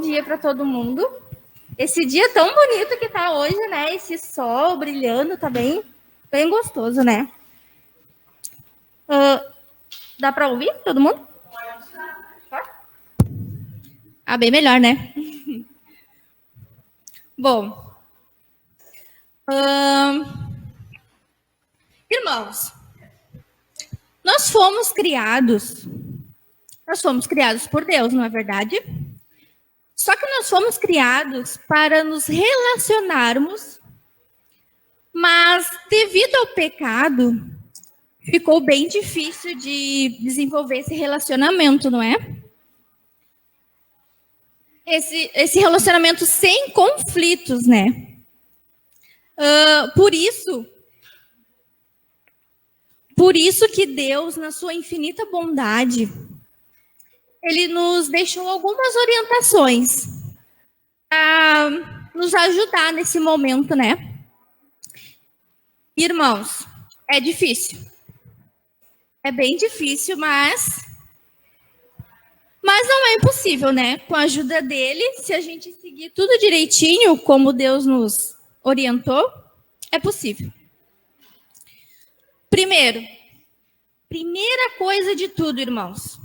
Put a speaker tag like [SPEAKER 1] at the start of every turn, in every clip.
[SPEAKER 1] dia para todo mundo. Esse dia tão bonito que tá hoje, né? Esse sol brilhando, tá bem gostoso, né? Dá para ouvir todo mundo? Ah, bem melhor, né? Bom, irmãos, nós fomos criados por Deus, não é verdade? Só que nós fomos criados para nos relacionarmos, mas devido ao pecado, ficou bem difícil de desenvolver esse relacionamento, não é? Esse relacionamento sem conflitos, né? Por isso que Deus, na sua infinita bondade, Ele nos deixou algumas orientações para nos ajudar nesse momento, né? Irmãos, é difícil. É bem difícil, mas não é impossível, né? Com a ajuda dele, se a gente seguir tudo direitinho, como Deus nos orientou, é possível. Primeira coisa de tudo, irmãos,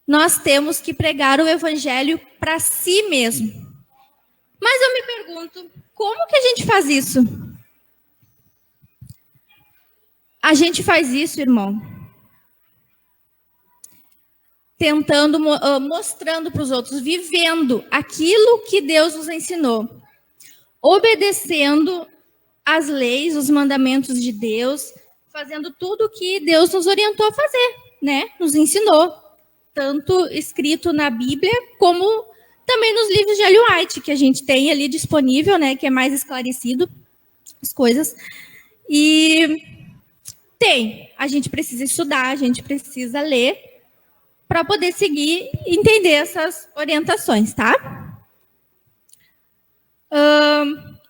[SPEAKER 1] nós temos que pregar o evangelho para si mesmo. Mas eu me pergunto, como que a gente faz isso? A gente faz isso, irmão, tentando, mostrando para os outros, vivendo aquilo que Deus nos ensinou, obedecendo as leis, os mandamentos de Deus, fazendo tudo o que Deus nos orientou a fazer, né? Nos ensinou, tanto escrito na Bíblia, como também nos livros de Ellen White, que a gente tem ali disponível, né? Que é mais esclarecido as coisas. E a gente precisa estudar, a gente precisa ler, para poder seguir e entender essas orientações, tá?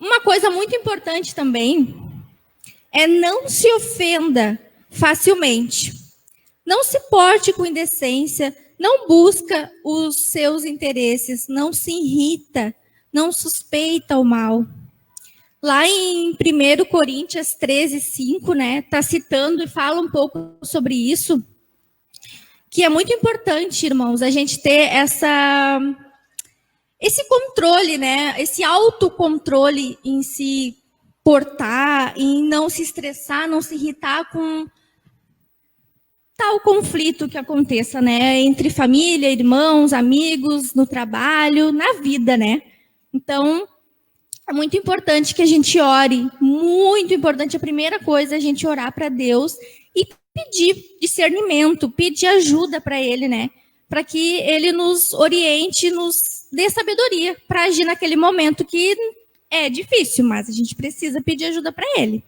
[SPEAKER 1] Uma coisa muito importante também é não se ofenda facilmente. Não se porte com indecência, não busca os seus interesses, não se irrita, não suspeita o mal. Lá em 1 Coríntios 13, 5, né, tá citando e fala um pouco sobre isso, que é muito importante, irmãos, a gente ter esse controle, né, esse autocontrole em se portar, em não se estressar, não se irritar com tal conflito que aconteça, né, entre família, irmãos, amigos, no trabalho, na vida, né? Então, é muito importante que a gente ore, muito importante, a primeira coisa é a gente orar para Deus e pedir discernimento, pedir ajuda para Ele, né? Para que Ele nos oriente, nos dê sabedoria para agir naquele momento que é difícil, mas a gente precisa pedir ajuda para Ele.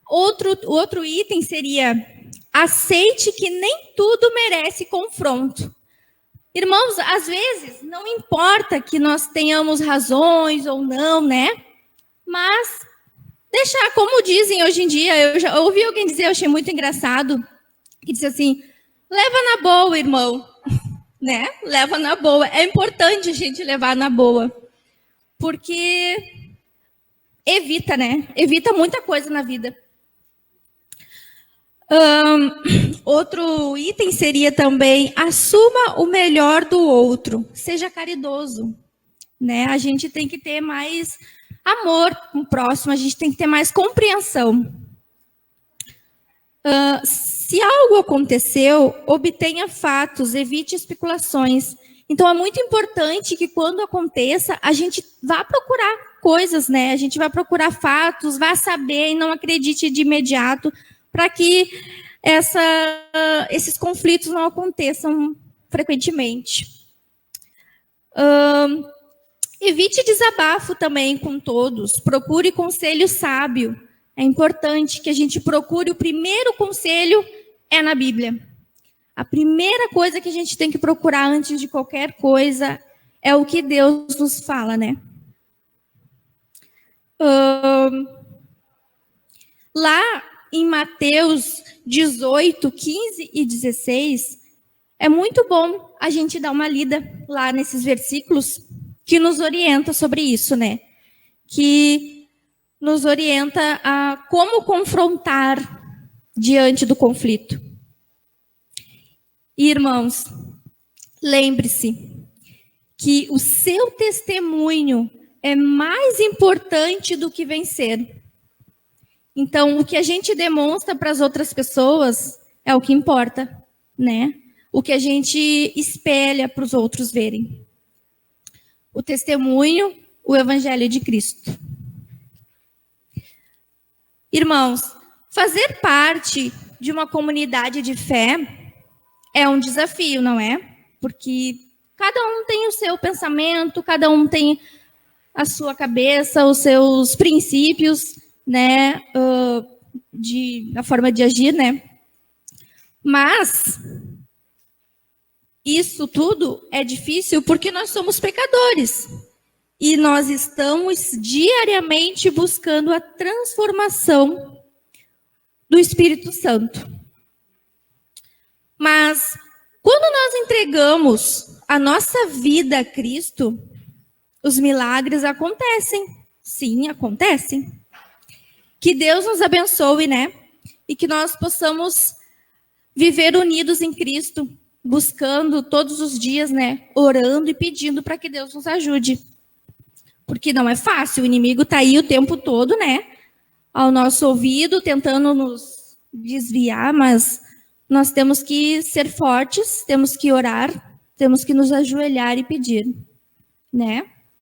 [SPEAKER 1] Outro item seria: aceite que nem tudo merece confronto. Irmãos, às vezes, não importa que nós tenhamos razões ou não, né? Mas deixar, como dizem hoje em dia, eu já ouvi alguém dizer, eu achei muito engraçado, que disse assim: leva na boa, irmão. Né? Leva na boa. É importante a gente levar na boa. Porque evita, né? Evita muita coisa na vida. Outro item seria também: assuma o melhor do outro, seja caridoso, né? A gente tem que ter mais amor com o próximo, a gente tem que ter mais compreensão. Se algo aconteceu, obtenha fatos, evite especulações. Então é muito importante que quando aconteça, a gente vá procurar coisas, né? A gente vai procurar fatos, vá saber e não acredite de imediato, para que esses conflitos não aconteçam frequentemente. Evite desabafo também com todos. Procure conselho sábio. É importante que a gente procure. O primeiro conselho é na Bíblia. A primeira coisa que a gente tem que procurar antes de qualquer coisa é o que Deus nos fala, né? Lá em Mateus 18, 15 e 16, é muito bom a gente dar uma lida lá nesses versículos que nos orienta sobre isso, né? Que nos orienta a como confrontar diante do conflito. Irmãos, lembre-se que o seu testemunho é mais importante do que vencer. Então, o que a gente demonstra para as outras pessoas é o que importa, né? O que a gente espelha para os outros verem. O testemunho, o Evangelho de Cristo. Irmãos, fazer parte de uma comunidade de fé é um desafio, não é? Porque cada um tem o seu pensamento, cada um tem a sua cabeça, os seus princípios, né? A forma de agir, né? Mas isso tudo é difícil porque nós somos pecadores. E nós estamos diariamente buscando a transformação do Espírito Santo. Mas quando nós entregamos a nossa vida a Cristo, os milagres acontecem. Sim, acontecem. Que Deus nos abençoe, né? E que nós possamos viver unidos em Cristo, buscando todos os dias, né? Orando e pedindo para que Deus nos ajude. Porque não é fácil, o inimigo está aí o tempo todo, né? Ao nosso ouvido, tentando nos desviar, mas nós temos que ser fortes, temos que orar, temos que nos ajoelhar e pedir, né?